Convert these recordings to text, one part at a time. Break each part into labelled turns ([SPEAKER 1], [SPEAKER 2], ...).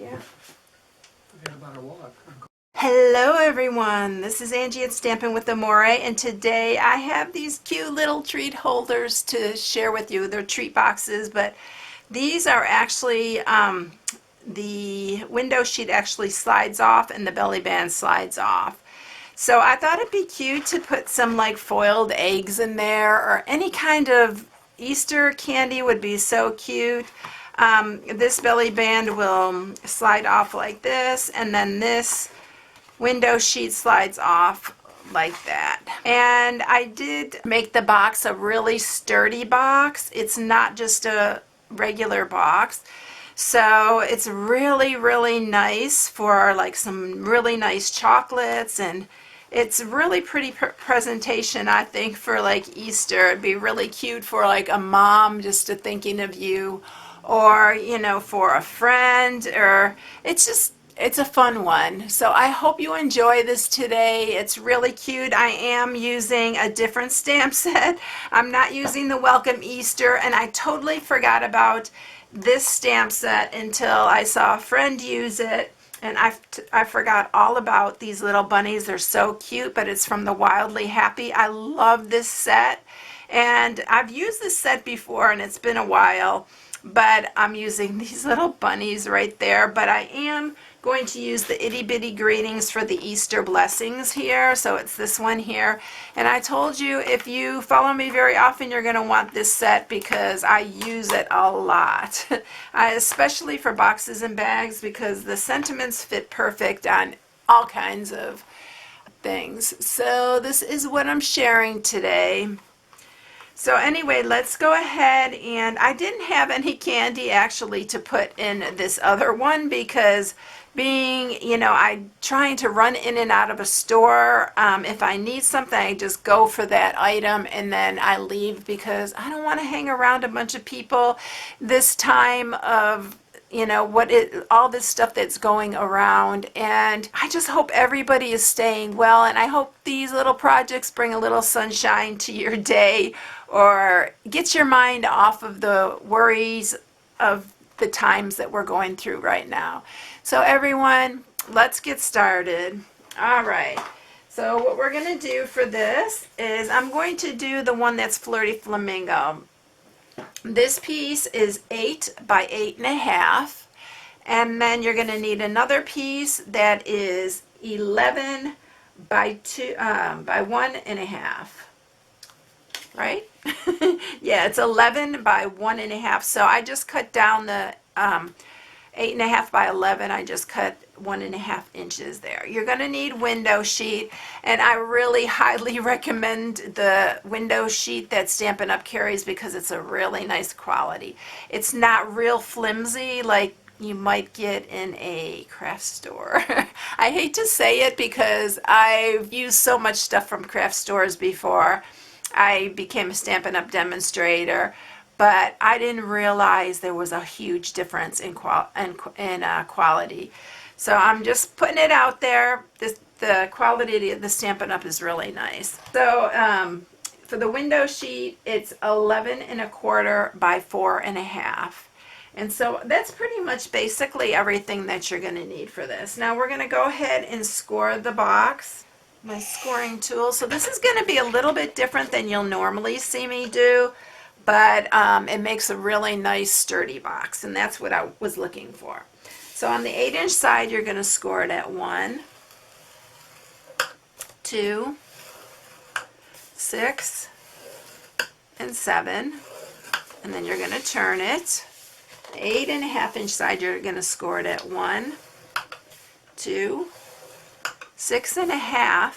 [SPEAKER 1] Yeah.
[SPEAKER 2] Forget about our walk.
[SPEAKER 1] Hello everyone, this is Angie at Stampin' with Amore, and today I have these cute little treat holders to share with you. They're treat boxes, but these are actually, the window sheet actually slides off and the belly band slides off. So I thought it'd be cute to put some like foiled eggs in there, or any kind of Easter candy would be so cute. This belly band will slide off like this, and then this window sheet slides off like that. And I did make the box a really sturdy box. It's not just a regular box. So it's really nice for like some really nice chocolates, and it's really pretty presentation, I think, for like Easter. It'd be really cute for like a mom just to thinking of you, or you know, for a friend, or it's a fun one. So I hope you enjoy this today. It's really cute. I am using a different stamp set. I'm not using the Welcome Easter, and I totally forgot about this stamp set until I saw a friend use it, and I forgot all about these little bunnies. They're so cute, but it's from the Wildly Happy. I love this set, and I've used this set before, and it's been a while, but I'm using these little bunnies right there. But I am going to use the itty bitty greetings for the Easter blessings here. So it's this one here. And I told you, if you follow me very often, you're going to want this set because I use it a lot. Especially for boxes and bags, because the sentiments fit perfect on all kinds of things. So this is what I'm sharing today. So anyway, let's go ahead, and I didn't have any candy actually to put in this other one because being, you know, I'm trying to run in and out of a store. If I need something, I just go for that item and then I leave because I don't want to hang around a bunch of people this time of, you know, all this stuff that's going around. And I just hope everybody is staying well, and I hope these little projects bring a little sunshine to your day, or get your mind off of the worries of the times that we're going through right now. So everyone, let's get started. All right. So what we're going to do for this is I'm going to do the one that's Flirty Flamingo. This piece is 8 by 8.5, and then you're going to need another piece that is 11 by 1.5. Right? Yeah, it's 11 by 1.5. So I just cut down the 8.5 by 11. I just cut 1.5 inches there. You're going to need window sheet, and I really highly recommend the window sheet that Stampin' Up! Carries because it's a really nice quality. It's not real flimsy like you might get in a craft store. I hate to say it because I've used so much stuff from craft stores before. I became a Stampin' Up! Demonstrator, but I didn't realize there was a huge difference in quality. So I'm just putting it out there. The quality of the Stampin' Up! Is really nice. So for the window sheet, it's 11.25 by 4.5. And so that's pretty much basically everything that you're going to need for this. Now we're going to go ahead and score the box. My scoring tool. So this is going to be a little bit different than you'll normally see me do, but it makes a really nice sturdy box, and that's what I was looking for. So on the 8-inch side, you're going to score it at 1, 2, 6, and 7, and then you're going to turn it. The 8.5-inch side, you're going to score it at 1, 2, 6.5,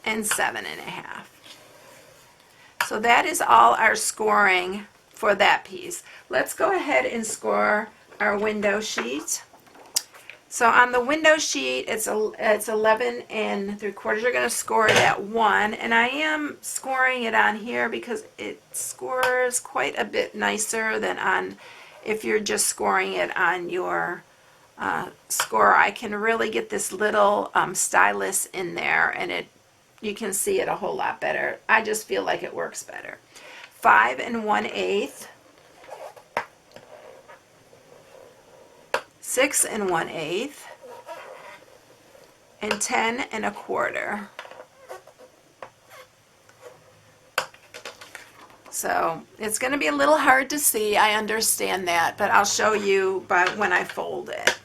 [SPEAKER 1] and 7.5. So that is all our scoring for that piece. Let's go ahead and score our window sheet. So on the window sheet, it's 11.75. You're going to score it at 1, and I am scoring it on here because it scores quite a bit nicer than on if you're just scoring it on your score. I can really get this little stylus in there, and you can see it a whole lot better. I just feel like it works better. 5 1/8, 6 1/8, and 10 1/4. So it's going to be a little hard to see, I understand that, but I'll show you when I fold it.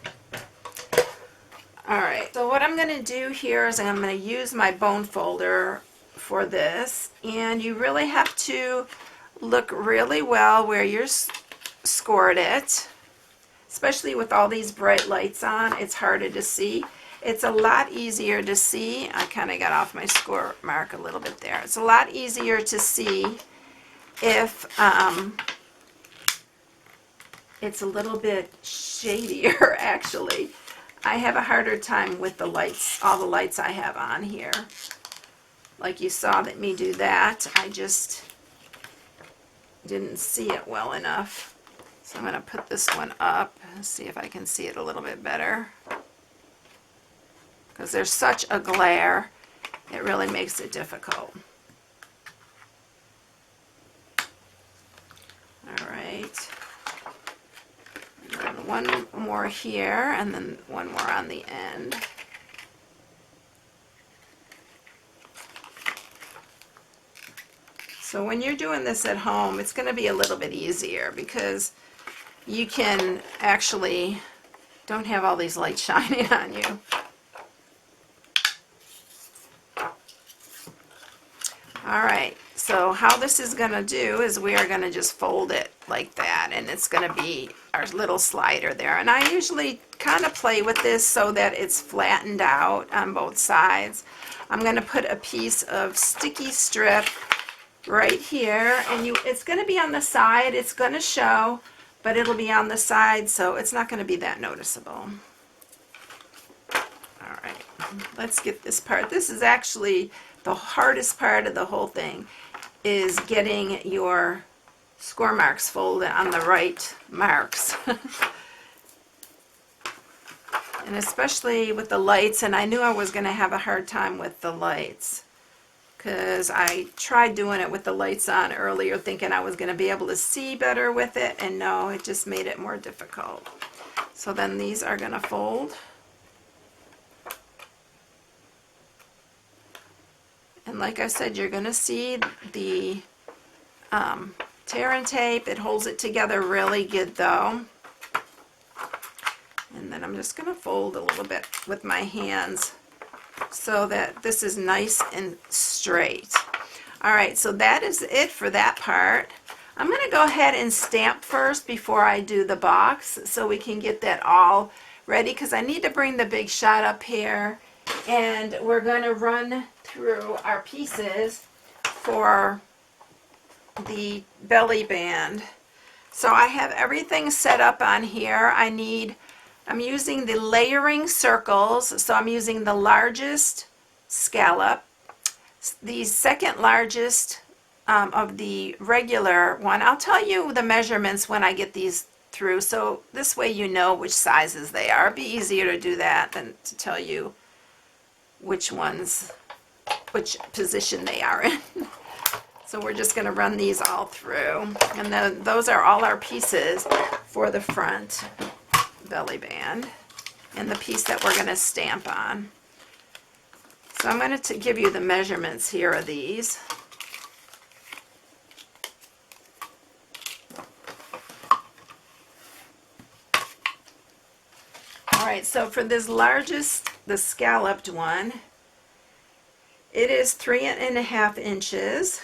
[SPEAKER 1] Alright, so what I'm going to do here is I'm going to use my bone folder for this, and you really have to look really well where you're scored it, especially with all these bright lights on. It's harder to see. It's a lot easier to see. I kind of got off my score mark a little bit there. It's a lot easier to see if it's a little bit shadier actually. I have a harder time with the lights, all the lights I have on here. Like you saw that me do that, I just didn't see it well enough. So I'm going to put this one up and see if I can see it a little bit better. Because there's such a glare, it really makes it difficult. Alright. One more here, and then one more on the end. So when you're doing this at home, it's going to be a little bit easier because you can actually don't have all these lights shining on you. Alright, so how this is going to do is we are going to just fold it like that, and it's going to be our little slider there. And I usually kind of play with this so that it's flattened out on both sides. I'm going to put a piece of sticky strip right here, and it's going to be on the side. It's going to show, but it'll be on the side, so it's not going to be that noticeable. Alright, let's get this part. This is actually the hardest part of the whole thing, is getting your score marks folded on the right marks. And especially with the lights, and I knew I was going to have a hard time with the lights because I tried doing it with the lights on earlier thinking I was going to be able to see better with it, and no, it just made it more difficult. So then these are going to fold. And like I said, you're going to see the tear and tape. It holds it together really good though. And then I'm just going to fold a little bit with my hands so that this is nice and straight. Alright, so that is it for that part. I'm going to go ahead and stamp first before I do the box so we can get that all ready, because I need to bring the big shot up here, and we're going to run through our pieces for the belly band. So I have everything set up on here. I'm using the layering circles, so I'm using the largest scallop, the second largest of the regular one. I'll tell you the measurements when I get these through, so this way you know which sizes they are. It'd be easier to do that than to tell you which position they are in. So we're just going to run these all through, and then those are all our pieces for the front belly band and the piece that we're going to stamp on. So I'm going to give you the measurements here of these. Alright, so for this largest, the scalloped one, it is 3.5 inches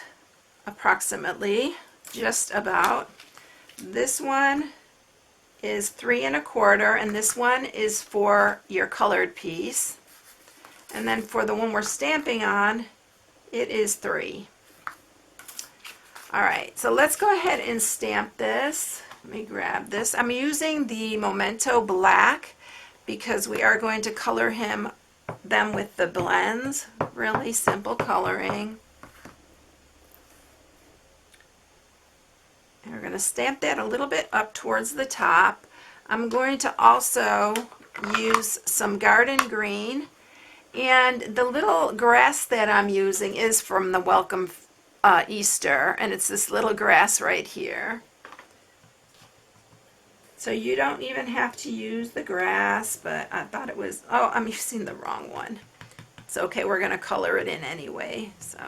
[SPEAKER 1] approximately, just about. This one is 3.25, and this one is for your colored piece. And then for the one we're stamping on, it is 3. Alright, so let's go ahead and stamp this. Let me grab this. I'm using the Memento Black because we are going to color them with the blends. Really simple coloring. And we're going to stamp that a little bit up towards the top. I'm going to also use some garden green, and the little grass that I'm using is from the Welcome Easter, and it's this little grass right here. So you don't even have to use the grass, but I thought it was, oh, I'm using the wrong one. It's okay, we're going to color it in anyway, so.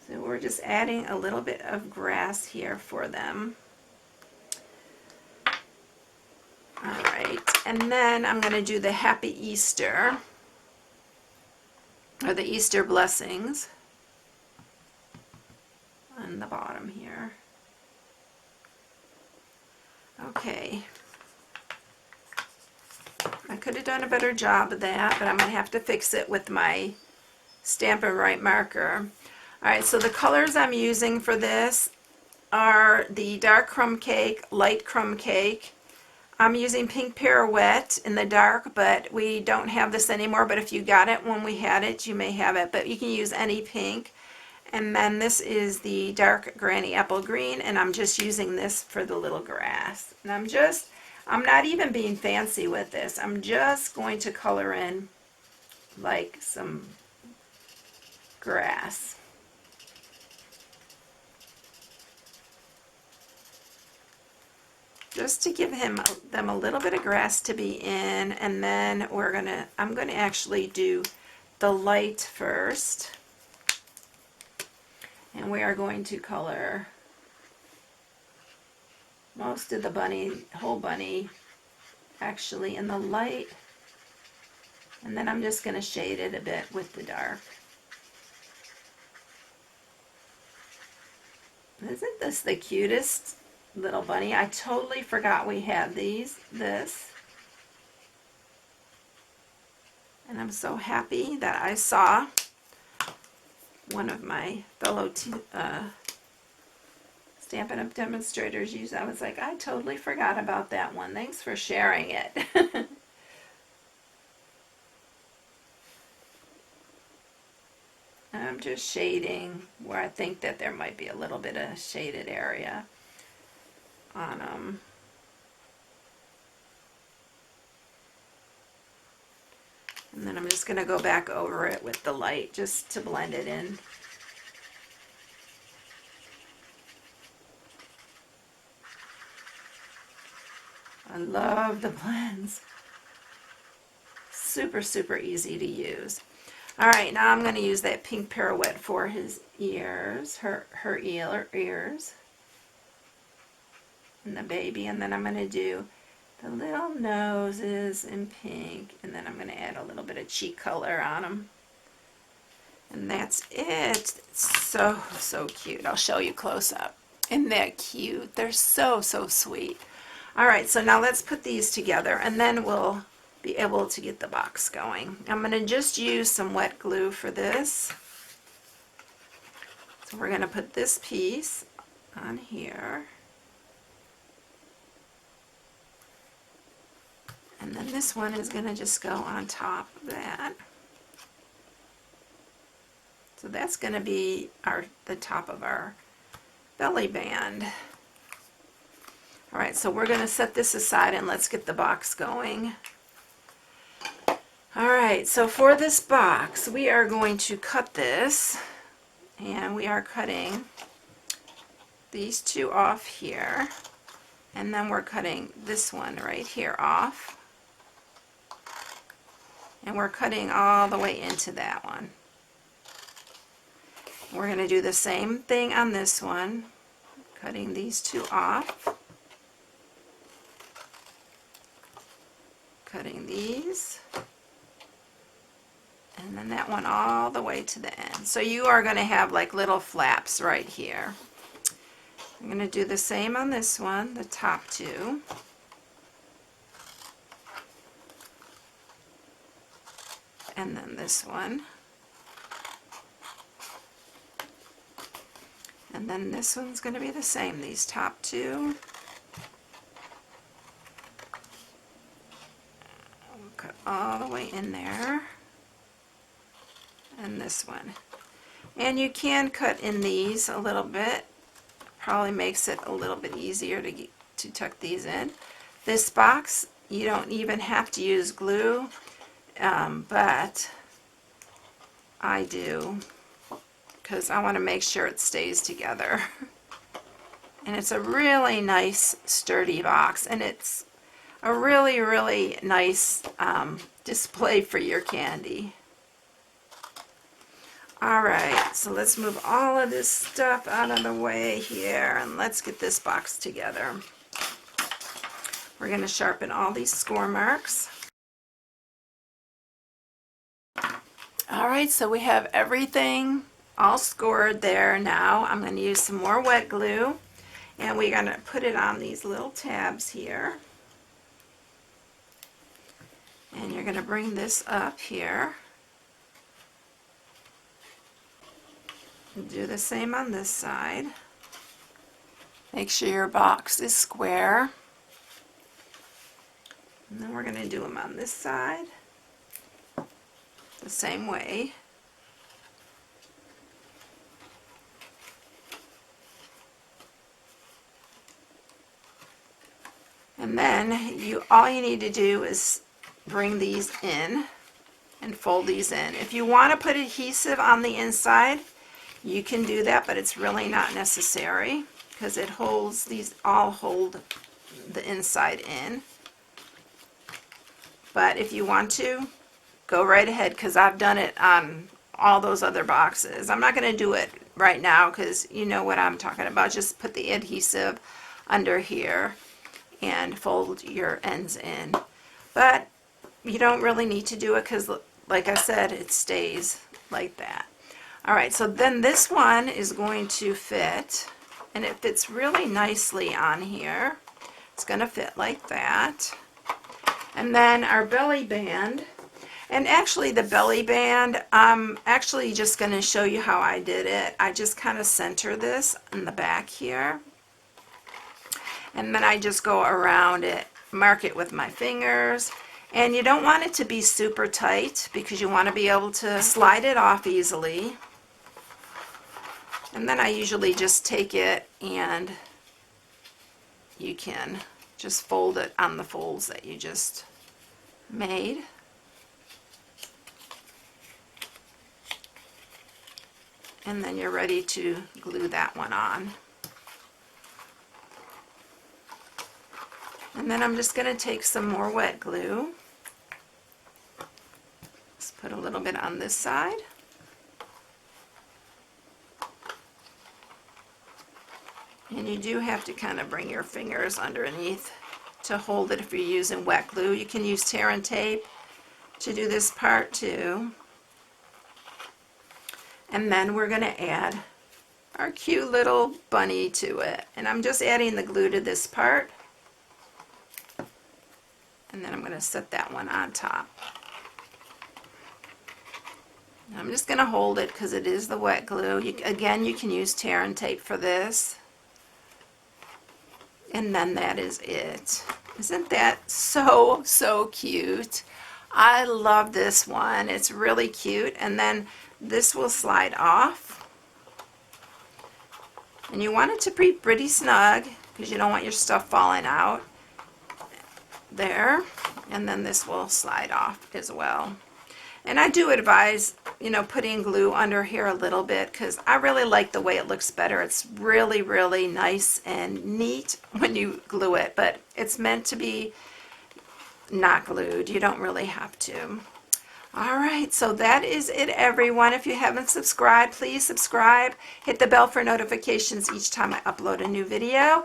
[SPEAKER 1] So we're just adding a little bit of grass here for them. All right, and then I'm going to do the Happy Easter, or the Easter blessings on the bottom here. Okay. I could have done a better job of that, but I'm going to have to fix it with my Stampin' Right marker. Alright, so the colors I'm using for this are the dark crumb cake, light crumb cake. I'm using pink pirouette in the dark, but we don't have this anymore, but if you got it when we had it, you may have it, but you can use any pink. And then this is the dark granny apple green, and I'm just using this for the little grass. And I'm not even being fancy with this. I'm just going to color in like some grass. Just to give them a little bit of grass to be in, and then I'm gonna actually do the light first. And we are going to color most of the whole bunny actually in the light. And then I'm just going to shade it a bit with the dark. Isn't this the cutest little bunny? I totally forgot we had this. And I'm so happy that I saw one of my fellow Stampin' Up! Demonstrators use. I was like, I totally forgot about that one. Thanks for sharing it. I'm just shading where I think that there might be a little bit of shaded area on them. And then I'm just going to go back over it with the light just to blend it in. I love the blends. Super, super easy to use. Alright, now I'm going to use that pink pirouette for his ears, her ears, and the baby. And then I'm going to do the little noses in pink, and then I'm going to add a little bit of cheek color on them. And that's it. It's so, so cute. I'll show you close up. Isn't that cute? They're so, so sweet. Alright, so now let's put these together, and then we'll be able to get the box going. I'm going to just use some wet glue for this. So we're going to put this piece on here. And then this one is going to just go on top of that. So that's going to be the top of our belly band. Alright, so we're going to set this aside and let's get the box going. Alright, so for this box, we are going to cut this, and we are cutting these two off here, and then we're cutting this one right here off, and we're cutting all the way into that one. We're going to do the same thing on this one, cutting these two off, cutting these, and then that one all the way to the end. So you are going to have like little flaps right here. I'm going to do the same on this one, the top two. And then this one. And then this one's going to be the same, these top two. We'll cut all the way in there. And this one. And you can cut in these a little bit. Probably makes it a little bit easier to tuck these in. This box, you don't even have to use glue, but I do. because I want to make sure it stays together. And it's a really nice sturdy box, and it's a really, really nice display for your candy. Alright, so let's move all of this stuff out of the way here, and let's get this box together. We're going to sharpen all these score marks. Alright, so we have everything all scored there. Now I'm going to use some more wet glue, and we're going to put it on these little tabs here. And you're going to bring this up here. Do the same on this side. Make sure your box is square. And then we're going to do them on this side the same way. And then all you need to do is bring these in and fold these in. If you want to put adhesive on the inside, you can do that, but it's really not necessary because it holds, these all hold the inside in. But if you want to, go right ahead, because I've done it on all those other boxes. I'm not going to do it right now because you know what I'm talking about. Just put the adhesive under here and fold your ends in. But you don't really need to do it because, like I said, it stays like that. Alright, so then this one is going to fit, and it fits really nicely on here. It's going to fit like that. And then our belly band, and actually the belly band, I'm actually just going to show you how I did it. I just kind of center this in the back here, and then I just go around it, mark it with my fingers. And you don't want it to be super tight because you want to be able to slide it off easily. And then I usually just take it and you can just fold it on the folds that you just made. And then you're ready to glue that one on. And then I'm just going to take some more wet glue. Let's put a little bit on this side. And you do have to kind of bring your fingers underneath to hold it if you're using wet glue. You can use tear and tape to do this part too. And then we're going to add our cute little bunny to it. And I'm just adding the glue to this part. And then I'm going to set that one on top. And I'm just going to hold it because it is the wet glue. Again, you can use tear and tape for this. And then that is it. Isn't that so, so cute? I love this one. It's really cute. And then this will slide off. And you want it to be pretty snug because you don't want your stuff falling out. There. And then this will slide off as well. And I do advise, putting glue under here a little bit because I really like the way it looks better. It's really, really nice and neat when you glue it, but it's meant to be not glued. You don't really have to. Alright, so that is it, everyone. If you haven't subscribed, please subscribe. Hit the bell for notifications each time I upload a new video.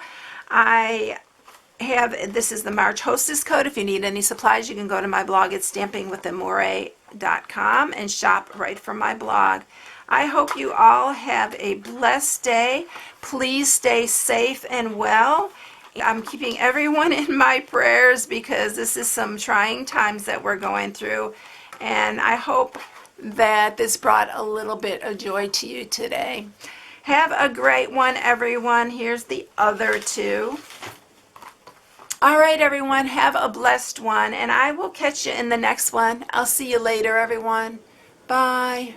[SPEAKER 1] This is the March Hostess Code. If you need any supplies, you can go to my blog at StampingWithAmore.com and shop right from my blog. I hope you all have a blessed day. Please stay safe and well. I'm keeping everyone in my prayers because this is some trying times that we're going through. And I hope that this brought a little bit of joy to you today. Have a great one, everyone. Here's the other two. All right, everyone, have a blessed one, and I will catch you in the next one. I'll see you later, everyone. Bye.